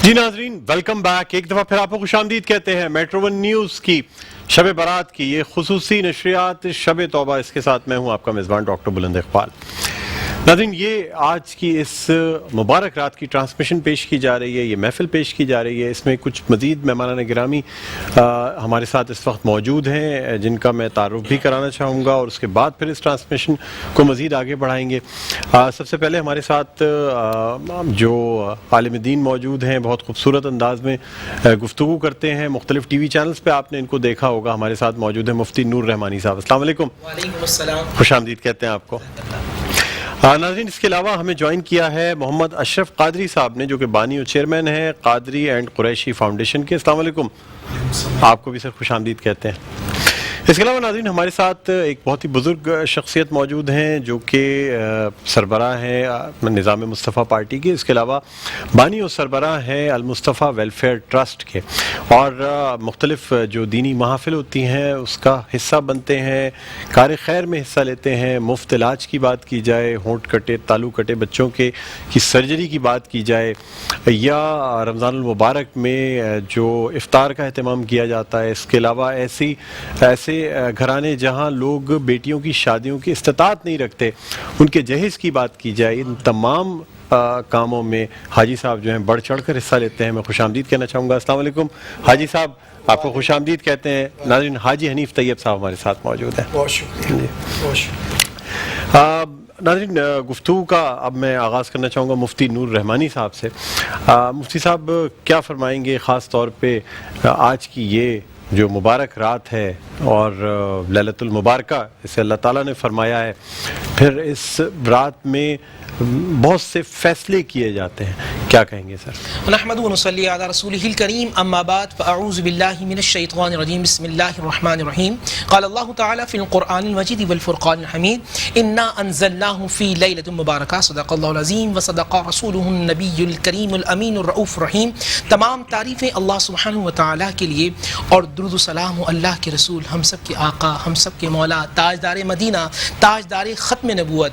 جی ناظرین، welcome back. ایک دفعہ پھر آپ کو خوش آمدید کہتے ہیں میٹرو ون نیوز کی شب برات کی یہ خصوصی نشریات شب توبہ. اس کے ساتھ میں ہوں آپ کا میزبان ڈاکٹر بلند اقبال. ناظرین، یہ آج کی اس مبارک رات کی ٹرانسمیشن پیش کی جا رہی ہے، یہ محفل پیش کی جا رہی ہے. اس میں کچھ مزید مہمانان گرامی ہمارے ساتھ اس وقت موجود ہیں جن کا میں تعارف بھی کرانا چاہوں گا، اور اس کے بعد پھر اس ٹرانسمیشن کو مزید آگے بڑھائیں گے. سب سے پہلے ہمارے ساتھ جو عالم دین موجود ہیں، بہت خوبصورت انداز میں گفتگو کرتے ہیں. مختلف ٹی وی چینلز پہ آپ نے ان کو دیکھا ہوگا. ہمارے ساتھ موجود ہیں مفتی نور رحمانی صاحب. السلام علیکم. وعلیکم السلام. خوش آمدید کہتے ہیں آپ کو. ناظرین، اس کے علاوہ ہمیں جوائن کیا ہے محمد اشرف قادری صاحب نے، جو کہ بانی اور چیئرمین ہیں قادری اینڈ قریشی فاؤنڈیشن کے. السلام علیکم. آپ کو بھی سر خوش آمدید کہتے ہیں. اس کے علاوہ ناظرین ہمارے ساتھ ایک بہت ہی بزرگ شخصیت موجود ہیں جو کہ سربراہ ہیں نظام مصطفیٰ پارٹی کے. اس کے علاوہ بانی اور سربراہ ہیں المصطفیٰ ویلفیئر ٹرسٹ کے، اور مختلف جو دینی محافل ہوتی ہیں اس کا حصہ بنتے ہیں، کار خیر میں حصہ لیتے ہیں. مفت علاج کی بات کی جائے، ہونٹ کٹے تالو کٹے بچوں کے کی سرجری کی بات کی جائے، یا رمضان المبارک میں جو افطار کا اہتمام کیا جاتا ہے. اس کے علاوہ ایسے گھرانے جہاں لوگ بیٹیوں کی شادیوں کی استطاعت نہیں رکھتے، ان کے جہیز کی بات کی جائے، ان تمام کاموں میں حاجی صاحب جو ہیں بڑھ چڑھ کر حصہ لیتے ہیں. میں خوش آمدید کہنا چاہوں گا. السلام علیکم حاجی صاحب، آپ کو خوش آمدید کہتے ہیں. ناظرین، حاجی حنیف طیب صاحب ہمارے ساتھ موجود ہیں. بہت شکریہ. بہت شکریہ. ناظرین، گفتگو کا اب میں آغاز کرنا چاہوں گا مفتی نور رحمانی صاحب سے. مفتی صاحب کیا فرمائیں گے خاص طور پہ آج کی یہ جو مبارک رات ہے اور لیلۃ المبارکہ، اسے اللہ تعالیٰ نے فرمایا ہے، پھر اس رات میں بہت سے فیصلے کیے جاتے ہیں، کیا کہیں گے سر؟ نحمد و نصلی علی رسولہ الکریم، اما بعد فاعوذ باللہ من الشیطان الرجیم، بسم اللہ الرحمن الرحیم. قال اللہ تعالی فی القرآن المجید والفرقان الحمید، انا انزلناہ فی لیلۃ مبارکہ، صدق اللہ العظیم وصدق رسولہ النبی الکریم الامین الرؤوف الرحیم. تمام تعریفیں اللہ سبحانہ و تعالی کے لیے، اور درود و سلام اللہ کے رسول، ہم سب کے آقا، ہم سب کے مولا، تاجدار مدینہ، تاجدار ختم نبوت،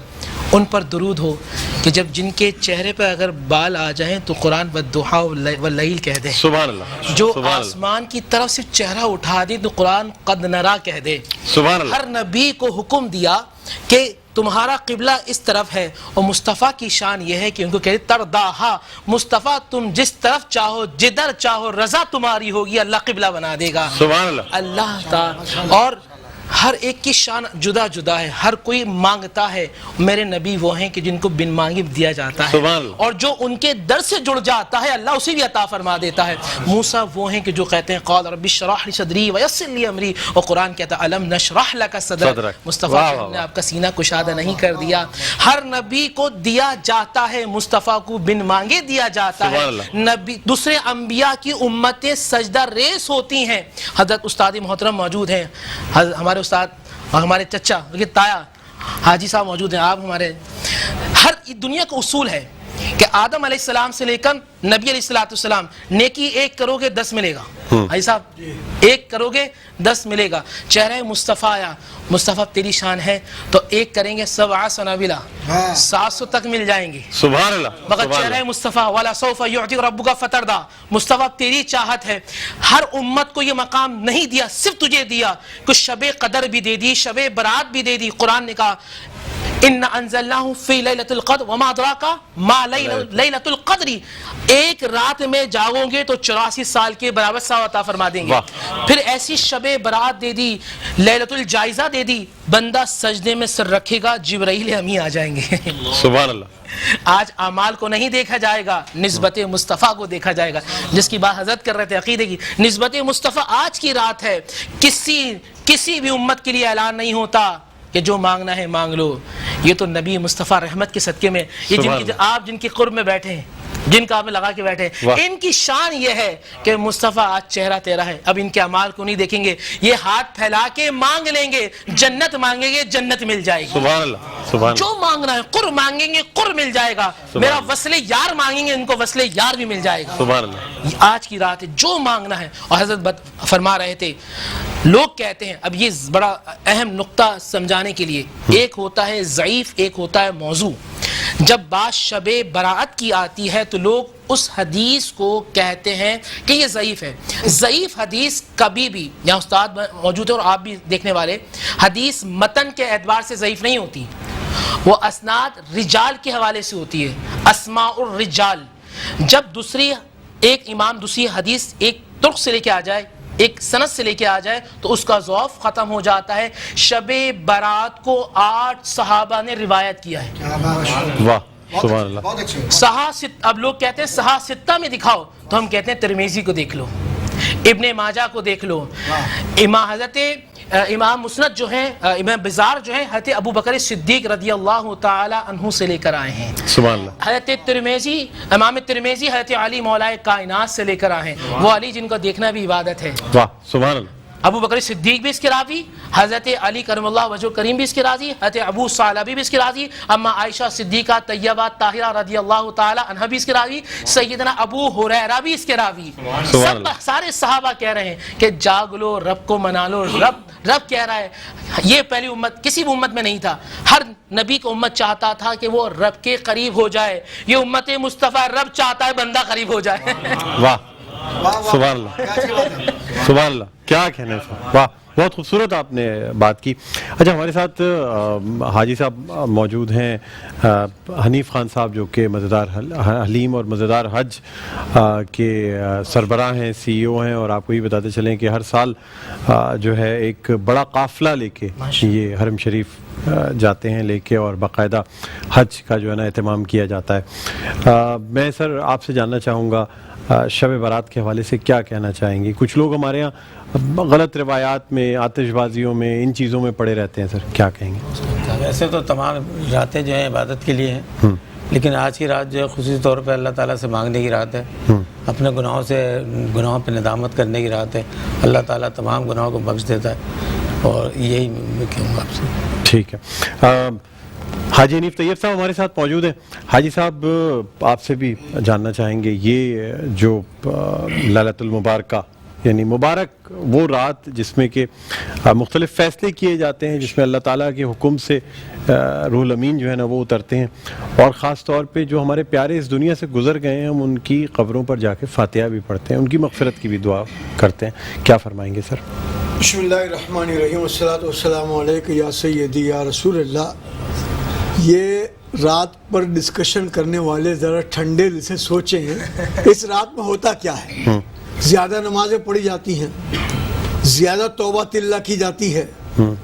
ان پر درود ہو کہ جب جن کے چہرے پہ اگر بال آ جائیں تو قرآن والضحیٰ واللیل کہہ دے. سبحان اللہ. جو آسمان کی طرف سے چہرہ اٹھا دے تو قرآن قد نرا کہہ دے. سبحان اللہ. ہر نبی کو حکم دیا کہ تمہارا قبلہ اس طرف ہے، اور مصطفیٰ کی شان یہ ہے کہ ان کو کہتے ترداہا، مصطفیٰ تم جس طرف چاہو جدھر چاہو رضا تمہاری ہوگی، اللہ قبلہ بنا دے گا. سبحان اللہ. اللہ تعالی، اور ہر ایک کی شان جدا جدا ہے، ہر کوئی مانگتا ہے. میرے نبی وہ ہیں کہ جن کو بن مانگے دیا جاتا ہے، اور جو ان کے در سے جڑ جاتا ہے اللہ اسے بھی عطا فرما دیتا ہے. موسیٰ وہ ہیں کہ جو کہتے ہیں قال رب اشرح لی صدری ویسر لی امری، اور قرآن کہتا ہے الم نشرح لک صدرک. مصطفیٰ نے آپ کا سینہ کشادہ نہیں کر دیا. ہر نبی کو دیا جاتا ہے، مصطفیٰ کو بن مانگے دیا جاتا ہے. نبی دوسرے انبیاء کی امتیں سجدہ ریس ہوتی ہیں. حضرت استاد محترم موجود ہیں، ہمارے استاد اور ہمارے چچا تایا حاجی صاحب موجود ہیں. آپ ہمارے ہر دنیا کا اصول ہے کہ آدم علیہ السلام سے لے کر نبی علیہ السلام، نیکی 1 کرو گے 10 ملے گا. حاجی صاحب 1 کرو گے 10 ملے گا. چہرہ مصطفیٰ آیا، مصطفیٰ تیری شان ہے تو 1 کریں گے 7 سنابلا، 700 تک مل جائیں گے. سبحان اللہ. مگر چہرہ مصطفیٰ والا سوف یعطیک ربک فترضی، مصطفیٰ تیری چاہت ہے. ہر امت کو یہ مقام نہیں دیا، صرف تجھے دیا. کچھ شب قدر بھی دے دی، شب برات بھی دے دی. قرآن نے کہا اِنَّا أَنزَلْنَاهُ فِي لَيْلَةِ الْقَدْرِ وَمَا أَدْرَاكَ مَا لَيْلَةُ الْقَدْرِ. ایک رات میں جاگو گے تو 84 سال کے برابر ثواب عطا فرما دیں گے. پھر ایسی شب برات دے دی، لیلۃ الجائزہ دے دی. بندہ سجدے میں سر رکھے گا، جبرائیل امی آ جائیں گے. سبحان اللہ. آج اعمال کو نہیں دیکھا جائے گا، نسبت مصطفیٰ کو دیکھا جائے گا. جس کی بات حضرت کر رہے تھے عقیدے کی، نسبت مصطفیٰ آج کی رات ہے. کسی بھی امت کے لیے اعلان نہیں ہوتا کہ جو مانگنا ہے مانگ لو. یہ تو نبی مصطفیٰ رحمت کے صدقے میں، یہ آپ جن کے قرب میں بیٹھے ہیں، جن کا آپ نے لگا کے بیٹھے، ان کی شان یہ ہے کہ مصطفیٰ آج چہرہ تیرا ہے. اب ان کے اعمال کو نہیں دیکھیں گے، یہ ہاتھ پھیلا کے مانگ لیں گے، جنت مانگیں گے جنت مل جائے گی. سبحان اللہ. جو مانگنا ہے قرب مانگیں گے قرب مل جائے گا. میرا وصل یار مانگیں گے ان کو وصل یار بھی مل جائے گا. سبحان اللہ. آج کی رات ہے، جو مانگنا ہے. اور حضرت فرما رہے تھے، لوگ کہتے ہیں، اب یہ بڑا اہم نقطہ سمجھانے کے لیے، ایک ہوتا ہے ضعیف، ایک ہوتا ہے موضوع. جب بات شب برات کی آتی ہے تو لوگ اس حدیث کو کہتے ہیں کہ یہ ضعیف ہے. ضعیف حدیث کبھی بھی, یہاں استاد موجود ہے اور آپ بھی دیکھنے والے, حدیث متن کے اعتبار سے ضعیف نہیں ہوتی, وہ اسناد رجال کے حوالے سے ہوتی ہے, اسماء الرجال. جب دوسری ایک امام دوسری حدیث ایک طرق سے لے کے آ جائے, ایک سند سے لے کے آ جائے, تو اس کا ضعف ختم ہو جاتا ہے. شب برات کو 8 صحابہ نے روایت کیا ہے. واہ سبحان اللہ. اب لوگ کہتے ہیں صحاح ستہ میں دکھاؤ, تو ہم کہتے ہیں ترمذی کو دیکھ لو, ابن ماجہ کو دیکھ لو, حضرت امام مسند جو ہیں, امام بزار جو ہیں, حضرت ابو بکر صدیق رضی اللہ تعالی عنہ سے لے کر آئے ہیں. سبحان اللہ. حضرت ترمذی, امام ترمذی حضرت علی مولا کائنات سے لے کر آئے ہیں, وہ علی جن کو دیکھنا بھی عبادت ہے. واہ سبحان اللہ. ابو بکر صدیق بھی اس کے راوی, حضرت علی کرم اللہ وجہ کریم بھی اس کے راضی, حضرت ابو ثعلبہ بھی اس کے راضی, اما عائشہ صدیقہ طیبہ طاہرہ رضی اللہ تعالی عنہ بھی اس کے راوی, سیدنا ابو ہریرہ بھی اس کے راوی. سب سارے صحابہ کہہ رہے ہیں کہ جاگ لو, رب کو منا لو. رب کہہ رہا ہے. یہ پہلی امت کسی بھی امت میں نہیں تھا. ہر نبی کو امت چاہتا تھا کہ وہ رب کے قریب ہو جائے. یہ امت مصطفیٰ رب چاہتا ہے بندہ قریب ہو جائے. واہ سبحان اللہ سبحان اللہ, کیا کہنا ہے صاحب, واہ بہت خوبصورت آپ نے بات کی. اچھا ہمارے ساتھ حاجی صاحب موجود ہیں, حنیف خان صاحب جو کہ مزیدار حلیم اور مزیدار حج کے سربراہ ہیں, سی ای او ہیں, اور آپ کو یہ بتاتے چلیں کہ ہر سال جو ہے ایک بڑا قافلہ لے کے یہ حرم شریف جاتے ہیں لے کے, اور باقاعدہ حج کا جو ہے نا اہتمام کیا جاتا ہے. میں سر آپ سے جاننا چاہوں گا شب برات کے حوالے سے کیا کہنا چاہیں گے؟ کچھ لوگ ہمارے یہاں غلط روایات میں, آتش بازیوں میں, ان چیزوں میں پڑے رہتے ہیں, سر کیا کہیں گے؟ ویسے تو تمام راتیں جو ہیں عبادت کے لیے ہیں, لیکن آج کی رات جو ہے خصوصی طور پہ اللہ تعالیٰ سے مانگنے کی رات ہے, اپنے گناہوں پہ ندامت کرنے کی رات ہے. اللہ تعالیٰ تمام گناہوں کو بخش دیتا ہے, اور یہی میں کہوں گا آپ سے. ٹھیک ہے. حاجی حنیف طیب صاحب ہمارے ساتھ موجود ہیں. حاجی صاحب آپ سے بھی جاننا چاہیں گے, یہ جو لیلۃ المبارکہ یعنی مبارک وہ رات جس میں کہ مختلف فیصلے کیے جاتے ہیں, جس میں اللہ تعالیٰ کے حکم سے روح الامین جو ہے نا وہ اترتے ہیں, اور خاص طور پہ جو ہمارے پیارے اس دنیا سے گزر گئے ہیں ہم ان کی قبروں پر جا کے فاتحہ بھی پڑھتے ہیں, ان کی مغفرت کی بھی دعا کرتے ہیں. کیا فرمائیں گے سر؟ بسم اللہ الرحمن الرحیم, والصلاۃ والسلام علیک یا سیدی یا رسول اللہ. یہ رات پر ڈسکشن کرنے والے ذرا ٹھنڈے دل سے سوچیں ہیں, اس رات میں ہوتا کیا ہے. زیادہ نمازیں پڑھی جاتی ہیں, زیادہ توبہ اللہ کی جاتی ہے,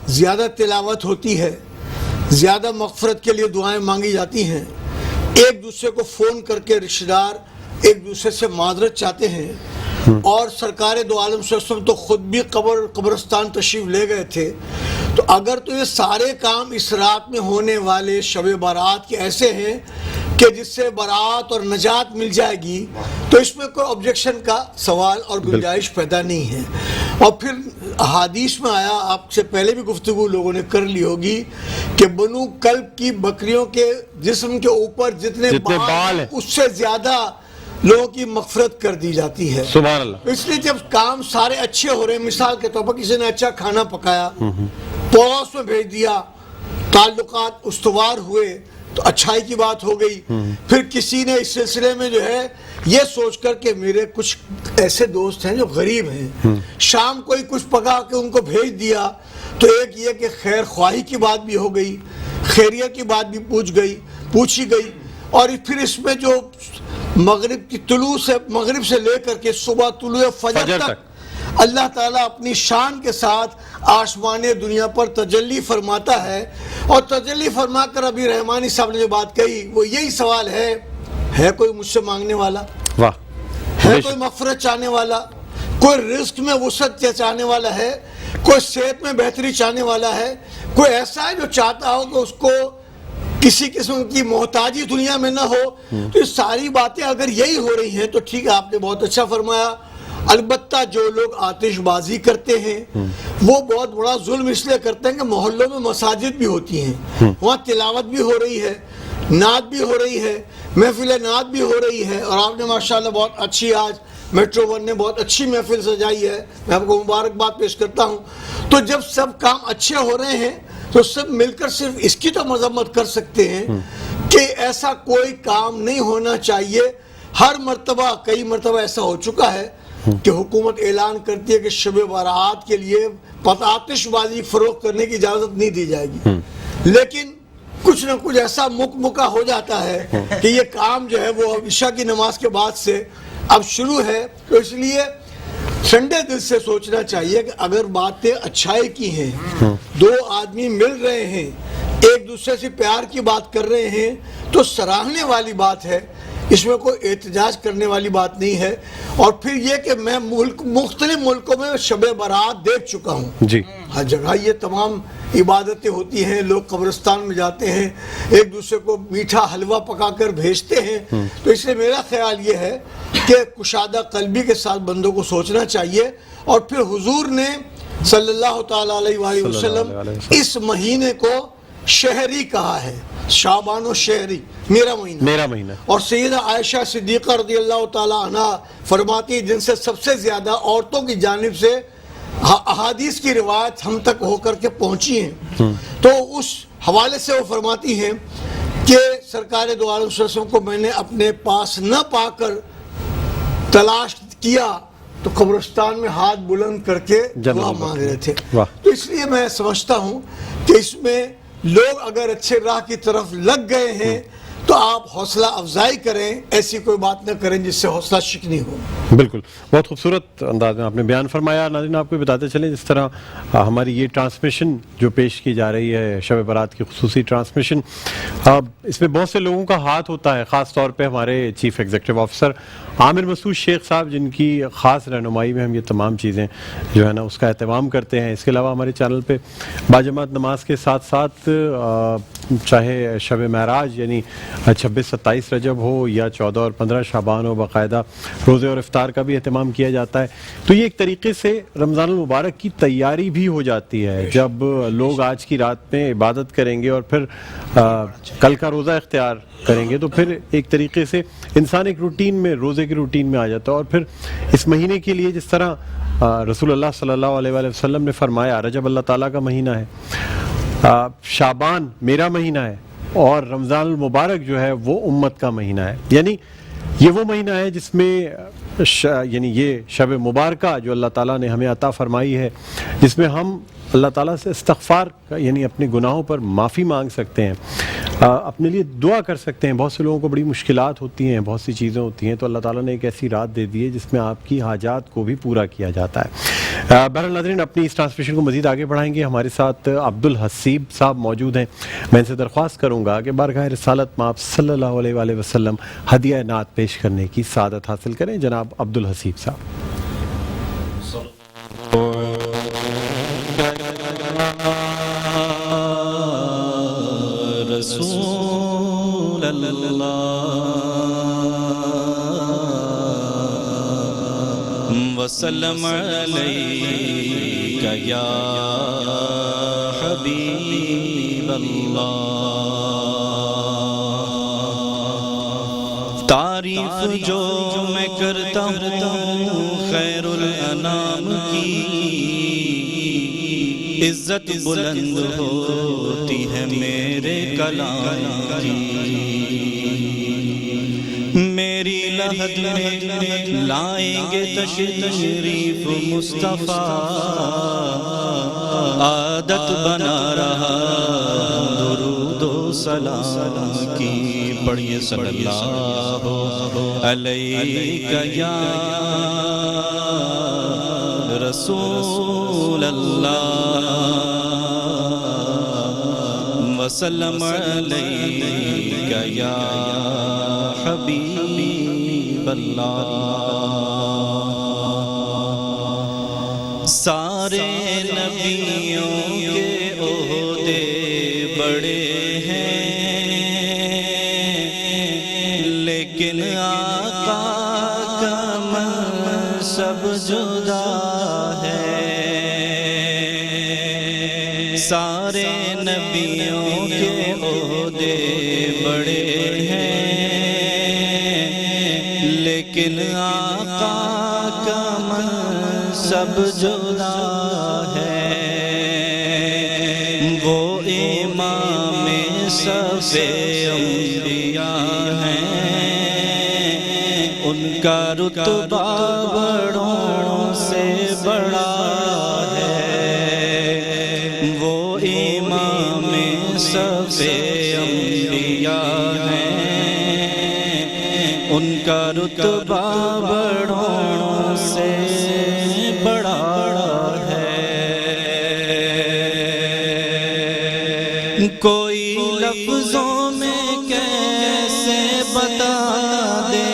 زیادہ تلاوت ہوتی ہے, زیادہ مغفرت کے لیے دعائیں مانگی جاتی ہیں, ایک دوسرے کو فون کر کے رشتہ دار ایک دوسرے سے معذرت چاہتے ہیں, اور سرکار دو عالم صلی اللہ علیہ وسلم تو خود بھی قبرستان تشریف لے گئے تھے. تو اگر تو یہ سارے کام اس رات میں ہونے والے شب برات کے ایسے ہیں کہ جس سے برات اور نجات مل جائے گی, تو اس میں کوئی آبجیکشن کا سوال اور گنجائش پیدا نہیں ہے. اور پھر حدیث میں آیا, آپ سے پہلے بھی گفتگو لوگوں نے کر لی ہوگی, کہ بنو کلب کی بکریوں کے جسم کے اوپر جتنے بال ہیں اس سے زیادہ لوگوں کی مغفرت کر دی جاتی ہے. سبحان اللہ. اس لیے جب کام سارے اچھے ہو رہے ہیں, مثال کے طور پر کسی نے اچھا کھانا پکایا, پڑوس میں بھیج دیا, تعلقات استوار ہوئے, تو اچھائی کی بات ہو گئی. پھر کسی نے اس سلسلے میں جو ہے یہ سوچ کر کہ میرے کچھ ایسے دوست ہیں جو غریب ہیں, شام کوئی کچھ پکا کے ان کو بھیج دیا, تو ایک یہ کہ خیر خواہی کی بات بھی ہو گئی, خیریت کی بات بھی پوچھی گئی. اور پھر اس میں جو مغرب کی مغرب سے لے کر کے صبح طلوع فجر تک اللہ تعالیٰ اپنی شان کے ساتھ آسمان دنیا پر تجلی فرماتا ہے. اور تجلی فرما کر ابھی رحمانی صاحب نے جو بات کہی وہ یہی سوال ہے کوئی مجھ سے مانگنے والا, ہے کوئی مغفرت چاہنے والا, کوئی رزق میں وسعت چاہنے والا ہے, کوئی صحت میں بہتری چاہنے والا ہے, کوئی ایسا ہے جو چاہتا ہو کہ اس کو کسی قسم کی محتاجی دنیا میں نہ ہو. تو یہ ساری باتیں اگر یہی ہو رہی ہیں تو ٹھیک ہے, آپ نے بہت اچھا فرمایا. البتہ جو لوگ آتش بازی کرتے ہیں وہ بہت بڑا ظلم اس لیے کرتے ہیں کہ محلوں میں مساجد بھی ہوتی ہیں, وہاں تلاوت بھی ہو رہی ہے, نعت بھی ہو رہی ہے, محفل نعت بھی ہو رہی ہے, اور آپ نے ماشاءاللہ بہت اچھی, آج میٹرو ون نے بہت اچھی محفل سجائی ہے, میں آپ کو مبارکباد پیش کرتا ہوں. تو جب سب کام اچھے ہو رہے ہیں تو سب مل کر صرف اس کی تو مذمت کر سکتے ہیں کہ ایسا کوئی کام نہیں ہونا چاہیے. ہر مرتبہ کئی مرتبہ ایسا ہو چکا ہے کہ حکومت اعلان کرتی ہے کہ شب برات کے لیے آتش بازی فروخت کرنے کی اجازت نہیں دی جائے گی, لیکن کچھ نہ کچھ ایسا مکہ ہو جاتا ہے کہ یہ کام جو ہے وہ عشاء کی نماز کے بعد سے اب شروع ہے. تو اس لیے ٹھنڈے دل سے سوچنا چاہیے کہ اگر باتیں اچھائی کی ہیں, دو آدمی مل رہے ہیں, ایک دوسرے سے پیار کی بات کر رہے ہیں, تو سراہنے والی بات ہے, اس میں کوئی احتجاج کرنے والی بات نہیں ہے. اور پھر یہ کہ میں مختلف ملکوں میں شب برات دیکھ چکا ہوں, جی ہر جگہ یہ تمام عبادتیں ہوتی ہیں, لوگ قبرستان میں جاتے ہیں, ایک دوسرے کو میٹھا حلوہ پکا کر بھیجتے ہیں. تو اس لیے میرا خیال یہ ہے کہ کشادہ قلبی کے ساتھ بندوں کو سوچنا چاہیے. اور پھر حضور نے صلی اللہ تعالیٰ علیہ وآلہ وسلم اس مہینے کو شہری کہا ہے, شعبان و شہری, میرا مہینہ. اور سیدہ عائشہ صدیقہ رضی اللہ تعالیٰ عنہ فرماتی جن سے سب سے زیادہ عورتوں کی جانب سے احادیث کی روایت ہم تک ہو کر کے پہنچی ہیں, تو اس حوالے سے وہ فرماتی ہیں کہ سرکار دو عالم صلی اللہ علیہ وسلم کو میں نے اپنے پاس نہ پا کر تلاش کیا تو قبرستان میں ہاتھ بلند کر کے دعا مانگ رہے تھے. تو اس لیے میں سمجھتا ہوں کہ اس میں لوگ اگر اچھے راہ کی طرف لگ گئے ہیں تو آپ حوصلہ افزائی کریں, ایسی کوئی بات نہ کریں جس سے حوصلہ شکنی ہو. بالکل, بہت خوبصورت انداز میں آپ نے بیان فرمایا. ناظرین آپ کو بتاتے چلیں جس طرح ہماری یہ ٹرانسمیشن جو پیش کی جا رہی ہے شب برات کی خصوصی ٹرانسمیشن, اس میں بہت سے لوگوں کا ہاتھ ہوتا ہے, خاص طور پہ ہمارے چیف ایگزیکٹو آفیسر عامر مسعود شیخ صاحب جن کی خاص رہنمائی میں ہم یہ تمام چیزیں جو ہے نا اس کا اہتمام کرتے ہیں. اس کے علاوہ ہمارے چینل پہ باجماعت نماز کے ساتھ ساتھ چاہے شب معراج یعنی 26-27 رجب ہو یا 14 اور 15 شعبان ہو, باقاعدہ روزے اور افطار کا بھی اہتمام کیا جاتا ہے. تو یہ ایک طریقے سے رمضان المبارک کی تیاری بھی ہو جاتی ہے. جب لوگ آج کی رات میں عبادت کریں گے اور پھر کل کا روزہ اختیار کریں گے تو پھر ایک طریقے سے انسان ایک روٹین میں, روزے کی روٹین میں آ جاتا ہے. اور پھر اس مہینے کے لیے جس طرح رسول اللہ صلی اللہ علیہ وآلہ وسلم نے فرمایا رجب اللہ تعالیٰ کا مہینہ ہے, شعبان میرا مہینہ ہے, اور رمضان المبارک جو ہے وہ امت کا مہینہ ہے. یعنی یہ وہ مہینہ ہے جس میں یعنی یہ شب مبارکہ جو اللہ تعالیٰ نے ہمیں عطا فرمائی ہے, جس میں ہم اللہ تعالیٰ سے استغفار یعنی اپنے گناہوں پر معافی مانگ سکتے ہیں, اپنے لیے دعا کر سکتے ہیں. بہت سے لوگوں کو بڑی مشکلات ہوتی ہیں, بہت سی چیزیں ہوتی ہیں, تو اللہ تعالیٰ نے ایک ایسی رات دے دی ہے جس میں آپ کی حاجات کو بھی پورا کیا جاتا ہے. بہرحال ناظرین اپنی اس ٹرانسمیشن کو مزید آگے بڑھائیں گے. ہمارے ساتھ عبدالحسیب صاحب موجود ہیں. میں ان سے درخواست کروں گا کہ بارگاہ رسالت میں آپ صلی اللہ علیہ وآلہ وسلم ہدیہ نعت پیش کرنے کی سعادت حاصل کریں. جناب عبدالحسیب صاحب. رسول اللہ وسلم علیک یا حبیب اللہ. تعریف جو میں کرتا ہوں خیر الانام کی, عزت بلند ہوتی ہے میرے کلام کی. میری لحد میں لائیں گے تشریف مصطفیٰ, عادت بنا رہا درود و سلام کی. پڑھیے صلی اللہ علیہ یا رسول اللہ وسلم علیک یا حبیب اللہ. سارے نبیوں کے عہدے بڑے ہیں لیکن آقا کا منصب جدا ہے. سارے نبیوں کے عہدے بڑے ہیں لیکن آقا کا منصب جدا ہے. وہ امام صف ان کا رتبہ بڑوں سے بڑا ہے، وہ امام سب انبیاء ہیں، ان کا رتبہ بڑوں سے بڑا ہے۔ کوئی لفظوں میں کیسے بتا دے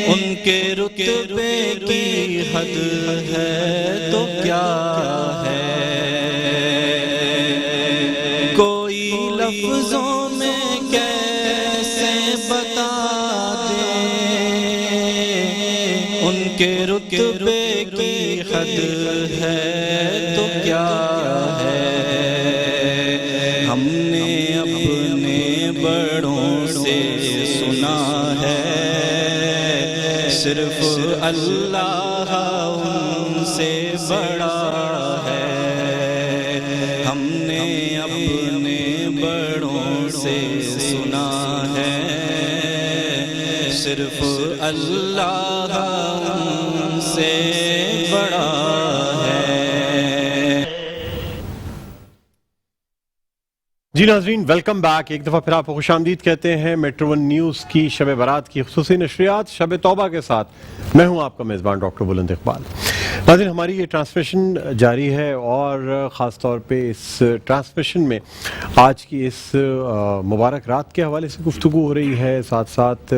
ان کے رتبے کی حد ہے تو کیا ہے، کوئی لفظوں میں کیسے بتا دے ان کے رتبے کی حد ہے تو کیا ہے۔ ہم نے اپنے بڑوں سے سنا ہے، صرف اللہ ان سے بڑا ہے۔ ہم نے اپنے بڑوں سے سنا ہے، صرف اللہ ان سے بڑا ہے۔ جی ناظرین، ویلکم بیک، ایک دفعہ پھر آپ کو خوش آمدید کہتے ہیں میٹرو ون نیوز کی شب برات کی خصوصی نشریات شب توبہ کے ساتھ۔ میں ہوں آپ کا میزبان ڈاکٹر بلند اقبال۔ ناظرین، ہماری یہ ٹرانسمیشن جاری ہے اور خاص طور پہ اس ٹرانسمیشن میں آج کی اس مبارک رات کے حوالے سے گفتگو ہو رہی ہے، ساتھ ساتھ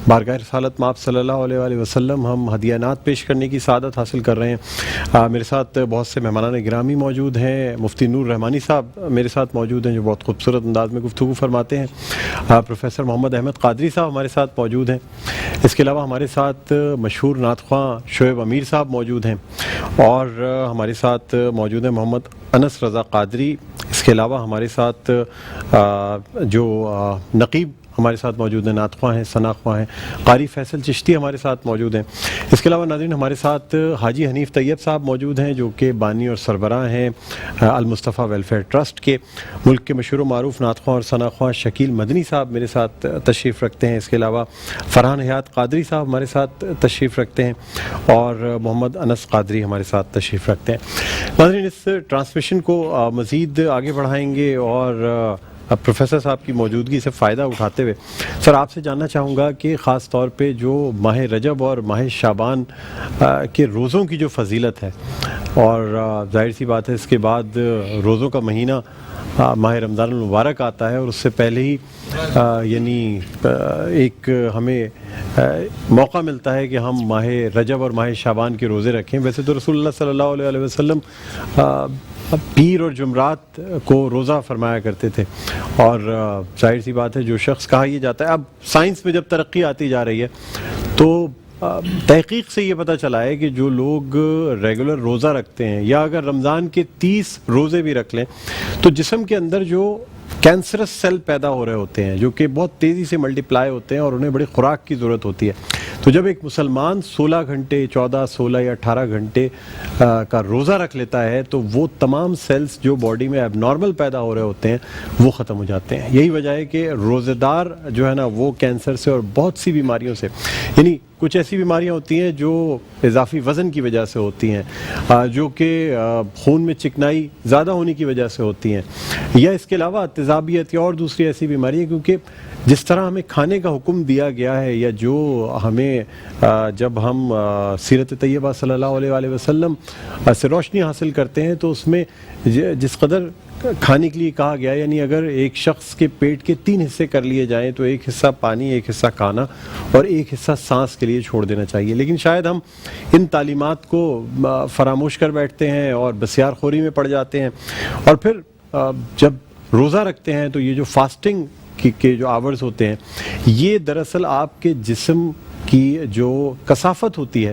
بارگاہ رسالت مآب صلی اللہ علیہ وآلہ وسلم ہم ہدیانات پیش کرنے کی سعادت حاصل کر رہے ہیں۔ میرے ساتھ بہت سے مہمانان گرامی موجود ہیں۔ مفتی نور رحمانی صاحب میرے ساتھ موجود ہیں جو بہت خوبصورت انداز میں گفتگو فرماتے ہیں۔ پروفیسر محمد احمد قادری صاحب ہمارے ساتھ موجود ہیں۔ اس کے علاوہ ہمارے ساتھ مشہور نعت خواں شعیب امیر صاحب موجود ہیں، اور ہمارے ساتھ موجود ہیں محمد انس رضا قادری۔ اس کے علاوہ ہمارے ساتھ جو نقیب ہمارے ساتھ موجود ہیں، نعت خواں ہیں، ثنا خواں ہیں، قاری فیصل چشتی ہمارے ساتھ موجود ہیں۔ اس کے علاوہ ناظرین ہمارے ساتھ حاجی حنیف طیب صاحب موجود ہیں جو کہ بانی اور سربراہ ہیں المصطفیٰ ویلفیئر ٹرسٹ کے۔ ملک کے مشہور و معروف نعت خواں اور ثنا خواں شکیل مدنی صاحب میرے ساتھ تشریف رکھتے ہیں۔ اس کے علاوہ فرحان حیات قادری صاحب ہمارے ساتھ تشریف رکھتے ہیں، اور محمد انس قادری ہمارے ساتھ تشریف رکھتے ہیں۔ ناظرین، اس ٹرانسمیشن کو مزید آگے بڑھائیں گے اور پروفیسر صاحب کی موجودگی سے فائدہ اٹھاتے ہوئے سر آپ سے جاننا چاہوں گا کہ خاص طور پہ جو ماہ رجب اور ماہ شعبان کے روزوں کی جو فضیلت ہے، اور ظاہر سی بات ہے اس کے بعد روزوں کا مہینہ ماہ رمضان المبارک آتا ہے، اور اس سے پہلے ہی یعنی ایک ہمیں موقع ملتا ہے کہ ہم ماہ رجب اور ماہ شعبان کے روزے رکھیں۔ ویسے تو رسول اللہ صلی اللہ علیہ وسلم پیر اور جمعرات کو روزہ فرمایا کرتے تھے، اور ظاہر سی بات ہے جو شخص کہا یہ جاتا ہے، اب سائنس میں جب ترقی آتی جا رہی ہے تو تحقیق سے یہ پتہ چلا ہے کہ جو لوگ ریگولر روزہ رکھتے ہیں یا اگر رمضان کے 30 روزے بھی رکھ لیں تو جسم کے اندر جو کینسرس سیل پیدا ہو رہے ہوتے ہیں جو کہ بہت تیزی سے ملٹیپلائی ہوتے ہیں اور انہیں بڑی خوراک کی ضرورت ہوتی ہے، تو جب ایک مسلمان 16 گھنٹے 14 16 یا 18 گھنٹے کا روزہ رکھ لیتا ہے تو وہ تمام سیلز جو باڈی میں اب نارمل پیدا ہو رہے ہوتے ہیں وہ ختم ہو جاتے ہیں۔ یہی وجہ ہے کہ روزے دار جو ہے نا وہ کینسر سے اور بہت سی بیماریوں سے، یعنی کچھ ایسی بیماریاں ہوتی ہیں جو اضافی وزن کی وجہ سے ہوتی ہیں، جو کہ خون میں چکنائی زیادہ ہونے کی وجہ سے ہوتی ہیں، یا اس کے علاوہ تیزابیت یا اور دوسری ایسی بیماریاں، کیونکہ جس طرح ہمیں کھانے کا حکم دیا گیا ہے یا جو ہمیں جب ہم سیرت طیبہ صلی اللہ علیہ وآلہ وسلم سے روشنی حاصل کرتے ہیں تو اس میں جس قدر کھانے کے لیے کہا گیا، یعنی اگر ایک شخص کے پیٹ کے 3 حصے کر لیے جائیں تو ایک حصہ پانی، ایک حصہ کھانا اور ایک حصہ سانس کے لیے چھوڑ دینا چاہیے، لیکن شاید ہم ان تعلیمات کو فراموش کر بیٹھتے ہیں اور بسیار خوری میں پڑ جاتے ہیں، اور پھر جب روزہ رکھتے ہیں تو یہ جو فاسٹنگ کے جو آورز ہوتے ہیں یہ دراصل آپ کے جسم کی جو کثافت ہوتی ہے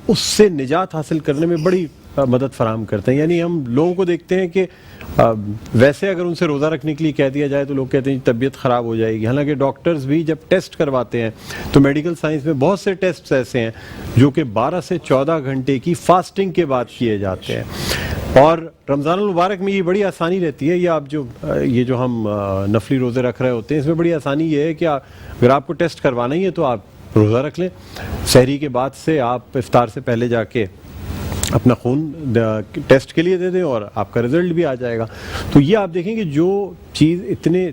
اس سے نجات حاصل کرنے میں بڑی مدد فراہم کرتے ہیں۔ یعنی ہم لوگوں کو دیکھتے ہیں کہ ویسے اگر ان سے روزہ رکھنے کے لیے کہہ دیا جائے تو لوگ کہتے ہیں طبیعت خراب ہو جائے گی، حالانکہ ڈاکٹرز بھی جب ٹیسٹ کرواتے ہیں تو میڈیکل سائنس میں بہت سے ٹیسٹ ایسے ہیں جو کہ 12 سے 14 گھنٹے کی فاسٹنگ کے بعد کیے جاتے ہیں۔ اور رمضان المبارک میں یہ بڑی آسانی رہتی ہے، یہ جو ہم نفلی روزے رکھ رہے ہوتے ہیں، اس میں بڑی آسانی یہ ہے کہ اگر آپ کو ٹیسٹ کروانا ہی ہے تو آپ روزہ رکھ لیں، سحری کے بعد سے آپ افطار سے پہلے جا کے اپنا خون ٹیسٹ کے لیے دے دیں اور آپ کا رزلٹ بھی آ جائے گا۔ تو یہ آپ دیکھیں کہ جو چیز اتنے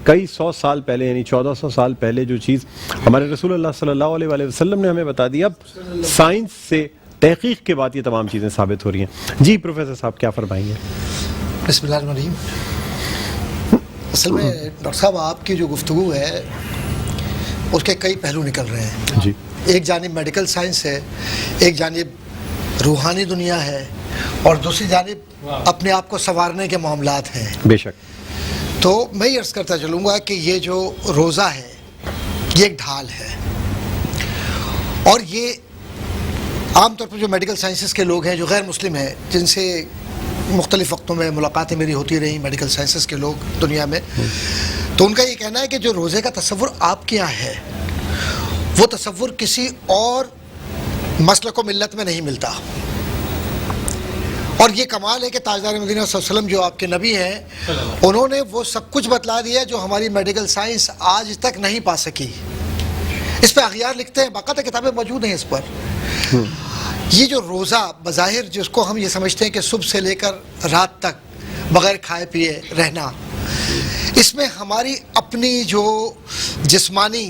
کئی سو سال پہلے، یعنی 1400 سال پہلے جو چیز ہمارے رسول اللہ صلی اللہ علیہ وآلہ وسلم نے ہمیں بتا دی، اب سائنس سے تحقیق کے بعد یہ تمام چیزیں ثابت ہو رہی ہیں۔ جی پروفیسر صاحب کیا فرمائیں گے؟ بسم اللہ الرحمن الرحیم۔ اصل میں ڈاکٹر صاحب آپ کی جو گفتگو ہے اس کے کئی پہلو نکل رہے ہیں جی، ایک جانب میڈیکل سائنس ہے، ایک جانب روحانی دنیا ہے، اور دوسری جانب اپنے آپ کو سنوارنے کے معاملات ہیں۔ بے شک۔ تو میں یہ عرض کرتا چلوں گا کہ یہ جو روزہ ہے یہ ایک ڈھال ہے، اور یہ عام طور پر جو میڈیکل سائنسز کے لوگ ہیں جو غیر مسلم ہیں، جن سے مختلف وقتوں میں ملاقاتیں میری ہوتی رہیں میڈیکل سائنسز کے لوگ دنیا میں، تو ان کا یہ کہنا ہے کہ جو روزے کا تصور آپ کے یہاں ہے وہ تصور کسی اور مسلک و ملت میں نہیں ملتا، اور یہ کمال ہے کہ تاجدار مدینہ صلی اللہ علیہ وسلم جو آپ کے نبی ہیں انہوں نے وہ سب کچھ بتلا دیا جو ہماری میڈیکل سائنس آج تک نہیں پا سکی۔ اس پہ اغیار لکھتے ہیں، باقاعدہ کتابیں موجود ہیں اس پر۔ یہ جو روزہ بظاہر جس کو ہم یہ سمجھتے ہیں کہ صبح سے لے کر رات تک بغیر کھائے پیے رہنا، اس میں ہماری اپنی جو جسمانی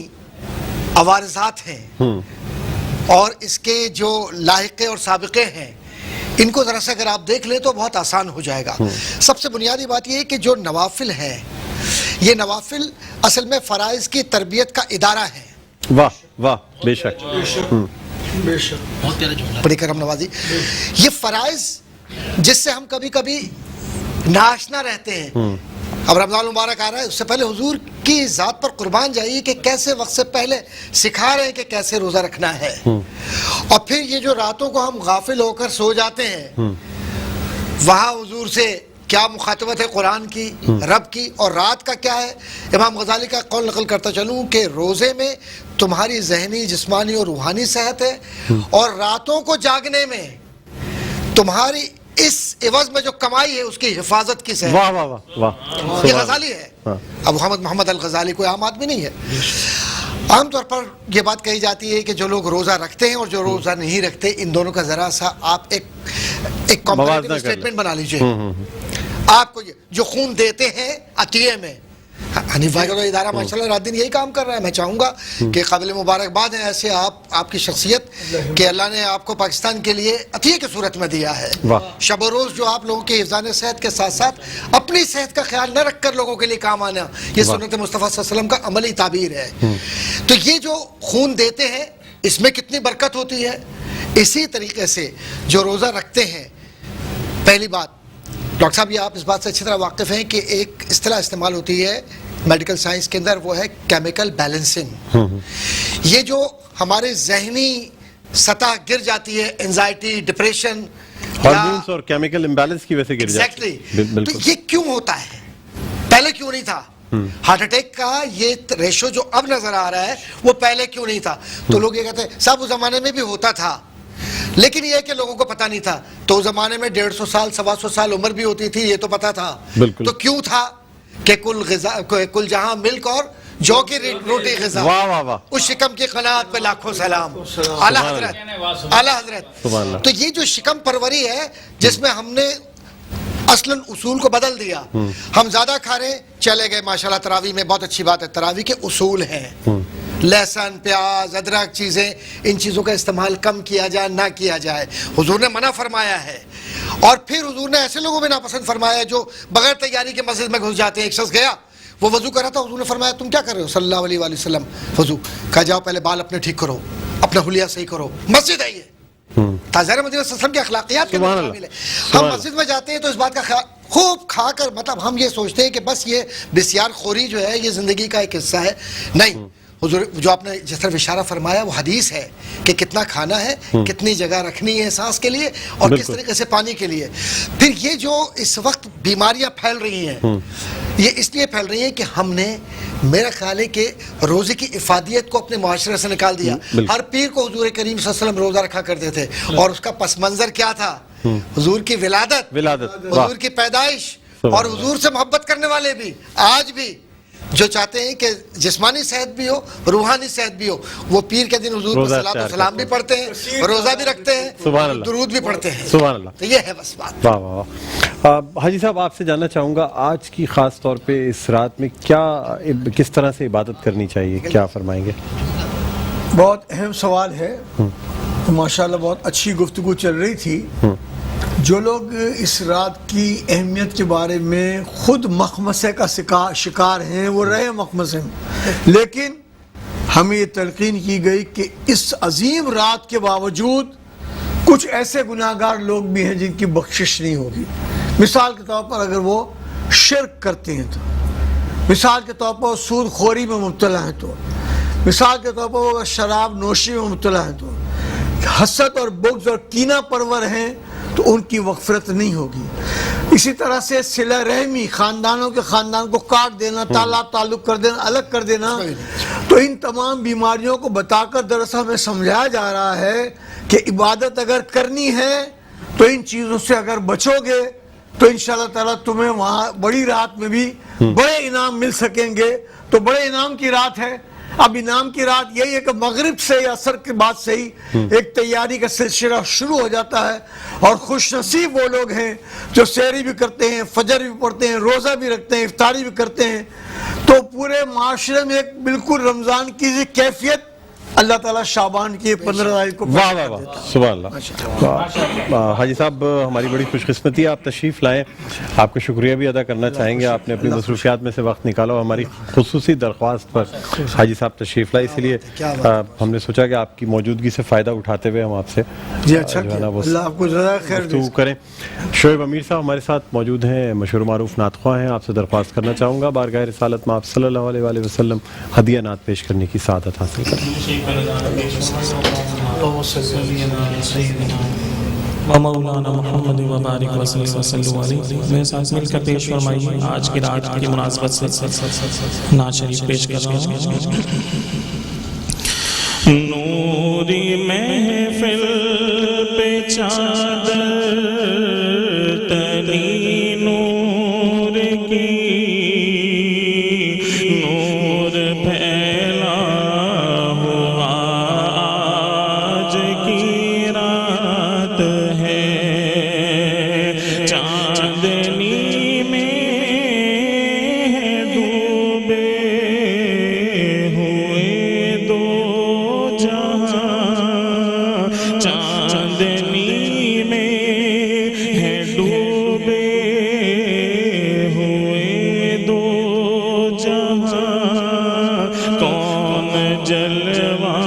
عوارضات ہیں اور اس کے جو لاحقے اور سابقے ہیں، ان کو ذرا سا اگر آپ دیکھ لیں تو بہت آسان ہو جائے گا۔ سب سے بنیادی بات یہ ہے کہ جو نوافل ہیں، یہ نوافل اصل میں فرائض کی تربیت کا ادارہ ہے۔ واہ واہ، بے شک، بڑی کرم نوازی۔ یہ فرائض جس سے ہم کبھی کبھی ناشنا رہتے ہیں، اب رمضان المبارک آ رہا ہے، اس سے پہلے حضور کی ذات پر قربان جائیے کہ کیسے وقت سے پہلے سکھا رہے ہیں کہ کیسے روزہ رکھنا ہے، اور پھر یہ جو راتوں کو ہم غافل ہو کر سو جاتے ہیں، وہاں حضور سے کیا مخاطبت ہے قرآن کی، رب کی، اور رات کا کیا ہے۔ امام غزالی کا قول نقل کرتا چلوں کہ روزے میں تمہاری ذہنی، جسمانی اور روحانی صحت ہے، اور راتوں کو جاگنے میں تمہاری اس عوض میں جو کمائی ہے اس کی حفاظت کی صحت۔ واہ واہ واہ واہ، یہ غزالی ہے، ابو حامد محمد الغزالی کوئی عام آدمی نہیں ہے۔ عام طور پر یہ بات کہی جاتی ہے کہ جو لوگ روزہ رکھتے ہیں اور جو روزہ نہیں رکھتے، ان دونوں کا ذرا سا آپ ایک کمپیریٹیو اسٹیٹمنٹ بنا لیجئے۔ آپ کو جو خون دیتے ہیں عطیے میں، حنیف بھائی کا تو ادارہ ماشاءاللہ رات دن یہی کام کر رہا ہے۔ میں چاہوں گا کہ قابل مبارکباد ہے ایسے آپ کی شخصیت کہ اللہ نے آپ کو پاکستان کے لیے عطیے کی صورت میں دیا ہے۔ شب و روز جو آپ لوگوں کے حفظان صحت کے ساتھ ساتھ اپنی صحت کا خیال نہ رکھ کر لوگوں کے لیے کام آنا، یہ سنت مصطفیٰ صلی اللہ علیہ وسلم کا عملی تعبیر ہے۔ تو یہ جو خون دیتے ہیں اس میں کتنی برکت ہوتی ہے۔ اسی طریقے سے جو روزہ رکھتے ہیں، پہلی بات ڈاکٹر صاحب یہ آپ اس بات سے اچھی طرح واقف ہیں کہ ایک اصطلاح استعمال ہوتی ہے میڈیکل سائنس کے اندر، وہ ہے کیمیکل بیلنسنگ۔ یہ جو ہمارے ذہنی سطح گر جاتی ہے، انزائٹی، ڈپریشن، ہارمونز اور کیمیکل امبیلنس کی وجہ سے گر جاتی ہے۔ تو یہ کیوں ہوتا ہے؟ پہلے کیوں نہیں تھا؟ ہارٹ اٹیک کا یہ ریشو جو اب نظر آ رہا ہے وہ پہلے کیوں نہیں تھا؟ تو لوگ یہ کہتے ہیں صاحب اس زمانے میں بھی ہوتا تھا، لیکن یہ کہ لوگوں کو پتہ نہیں تھا۔ تو اس زمانے میں 150 سال 125 سال عمر بھی ہوتی تھی، یہ تو پتہ تھا۔ تو کیوں تھا کہ کل جہاں ملک اور جو کی روٹی غذا، اس شکم کی قناعت پہ لاکھوں سلام۔ اعلیٰ حضرت۔ تو یہ جو شکم پروری ہے جس میں ہم نے اصلاً اصول کو بدل دیا، ہم زیادہ کھا رہے چلے گئے۔ ماشاءاللہ تراویح میں بہت اچھی بات ہے، تراویح کے اصول ہیں، لہسن، پیاز، ادرک چیزیں، ان چیزوں کا استعمال کم کیا جائے، نہ کیا جائے، حضور نے منع فرمایا ہے۔ اور پھر حضور نے ایسے لوگوں میں ناپسند فرمایا جو بغیر تیاری کے مسجد میں گھس جاتے ہیں۔ ایک شخص گیا، وہ وضو کر رہا تھا، حضور نے فرمایا تم کیا کر رہے ہو صلی اللہ علیہ وآلہ وسلم؟ وضو۔ کہا جاؤ پہلے بال اپنے ٹھیک کرو، اپنا حلیہ صحیح کرو، مسجد ہے یہ۔ تاجدار مدینہ صلی اللہ علیہ وسلم کی اخلاقیات کے مطابق ہم مسجد میں جاتے ہیں تو اس بات کا خیال خوب کھا کر، مطلب ہم یہ سوچتے ہیں کہ بس یہ بسیار خوری جو ہے یہ زندگی کا ایک حصہ ہے۔ نہیں، حضور جو آپ نے جس طرف اشارہ فرمایا وہ حدیث ہے کہ کتنا کھانا ہے، کتنی جگہ رکھنی ہے سانس کے لیے، اور کس طریقے سے پانی کے لیے۔ پھر یہ جو اس وقت بیماریاں پھیل رہی ہیں، یہ اس لیے پھیل رہی ہیں کہ ہم نے، میرا خیال ہے کہ روزے کی افادیت کو اپنے معاشرے سے نکال دیا۔ ہر پیر کو حضور کریم صلی اللہ علیہ وسلم روزہ رکھا کرتے تھے، اور اس کا پس منظر کیا تھا؟ حضور کی ولادت، ولادت، واہ، حضور کی پیدائش سبحان اور اللہ۔ حضور سے محبت کرنے والے بھی آج بھی جو چاہتے ہیں کہ جسمانی صحت بھی ہو، روحانی صحت بھی ہو، وہ پیر کے دن حضور پر روزہ صلاۃ و اختیار سلام کرتے بھی پڑھتے ہیں، روزہ بھی رکھتے ہیں، سبحان اللہ، درود بھی پڑھتے ہیں۔ سبحان اللہ۔ تو یہ ہے بس بات۔ واہ واہ واہ۔ حاجی صاحب آپ سے جاننا چاہوں گا آج کی خاص طور پہ اس رات میں کیا کس طرح سے عبادت کرنی چاہیے، کیا فرمائیں گے؟ بہت اہم سوال ہے، ماشاءاللہ بہت اچھی گفتگو چل رہی تھی۔ جو لوگ اس رات کی اہمیت کے بارے میں خود مخمسے کا شکار ہیں وہ رہے مخمسے میں، لیکن ہمیں یہ تلقین کی گئی کہ اس عظیم رات کے باوجود کچھ ایسے گناہگار لوگ بھی ہیں جن کی بخشش نہیں ہوگی۔ مثال کے طور پر اگر وہ شرک کرتے ہیں تو، مثال کے طور پر وہ سود خوری میں مبتلا ہیں تو، مثال کے طور پر وہ شراب نوشی میں مبتلا ہیں تو، حسد اور بغض اور کینہ پرور ہیں تو ان کی مغفرت نہیں ہوگی۔ اسی طرح سے صلہ رحمی، خاندانوں کے خاندان کو کاٹ دینا، تعلق کر دینا، الگ کر دینا، تو ان تمام بیماریوں کو بتا کر دراصل ہمیں سمجھایا جا رہا ہے کہ عبادت اگر کرنی ہے تو ان چیزوں سے اگر بچو گے تو انشاءاللہ تعالیٰ تمہیں وہاں بڑی رات میں بھی بڑے انعام مل سکیں گے۔ تو بڑے انعام کی رات ہے۔ اب انعام کی رات یہی ہے کہ مغرب سے یا عصر کے بعد سے ہی ایک تیاری کا سلسلہ شروع ہو جاتا ہے، اور خوش نصیب وہ لوگ ہیں جو سحری بھی کرتے ہیں، فجر بھی پڑھتے ہیں، روزہ بھی رکھتے ہیں، افطاری بھی کرتے ہیں۔ تو پورے معاشرے میں ایک بالکل رمضان کی کیفیت اللہ تعالیٰ شعبان کی 15 تاریخ کو واہ واہ واہ، سبحان اللہ۔ حاجی صاحب ہماری بڑی خوش قسمتی ہے آپ تشریف لائیں، آپ کا شکریہ بھی ادا کرنا چاہیں گے، آپ نے اپنی مصروفیات میں سے وقت نکالا اور ہماری خصوصی درخواست پر حاجی صاحب تشریف لائے، اسی لیے ہم نے سوچا کہ آپ کی موجودگی سے فائدہ اٹھاتے ہوئے ہم آپ سے جی اچھا کیا، اللہ آپ کو جزائے خیر دے۔ گفتگو کریں۔ شعیب امیر صاحب ہمارے ساتھ موجود ہیں، مشہور معروف نعت خواہ ہیں، آپ سے درخواست کرنا چاہوں گا بارگاہ رسالت میں آپ صلی اللہ علیہ وآلہ وسلم ہدیہ نعت پیش کرنے کی سعادت حاصل کریں۔ مولانا محمد وبارک وسلم علیہ، میرے ساتھ مل کر پیش فرمائیے آج کی رات کی مناسبت سے نعت شریف پیش کر رہا ہوں۔ نوری محفل پہ چادر تلی نور کی، نور پھیلا ہوا آج کی رات ہے، چاندنی میں ڈوبے ہوئے دو جہاں، چاندنی میں ہے ڈوبے ہوئے دو جہاں، کون جلوہ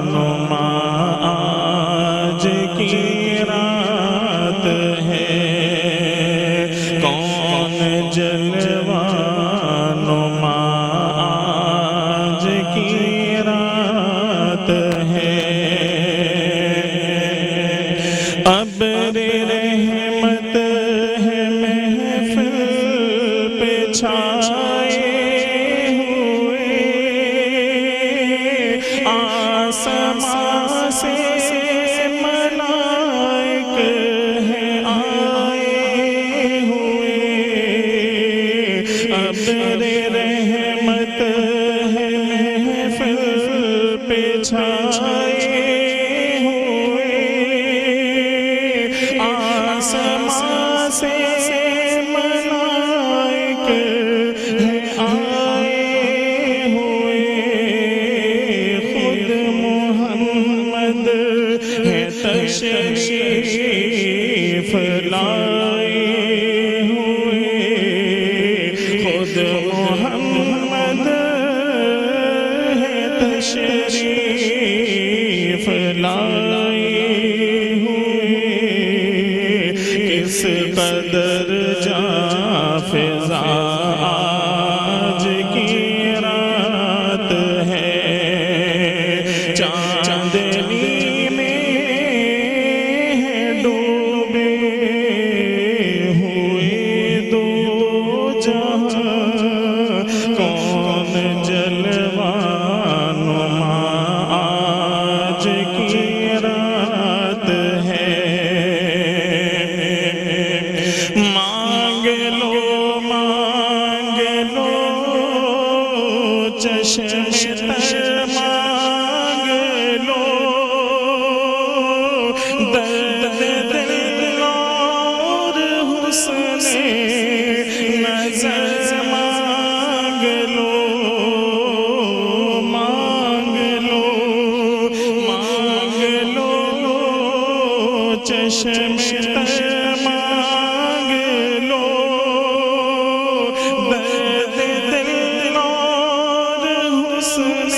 نما آج کی رات ہے، کون جلوہ نما آج کی رات ہے، ابر رحمت ہے محفل پہ چھائے ہوئے، آسمان سے ملائک ہیں آئے ہوئے، ابر رحمت ہے محفل پہ چھائے ہوئے، آسمان سے ملائک ہیں آئے ہوئے، خود محمد ہے تشریف لائے ہوئے، خود محمد ہے تشریف لائے ہوئے، کس قدر جاں فضا آج کی رات ہے، چاندنی میں ہے ڈوبے ہوئے دو جہاں، کون جلوہ نما آج کی چشم تر مانگ لو درد دل اور حسن نظر مانگ لو مانگ لو مانگ لو چشم تر مانگ لو درد دل اور حسن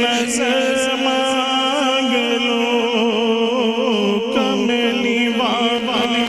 نظر مانگ لو کملی والے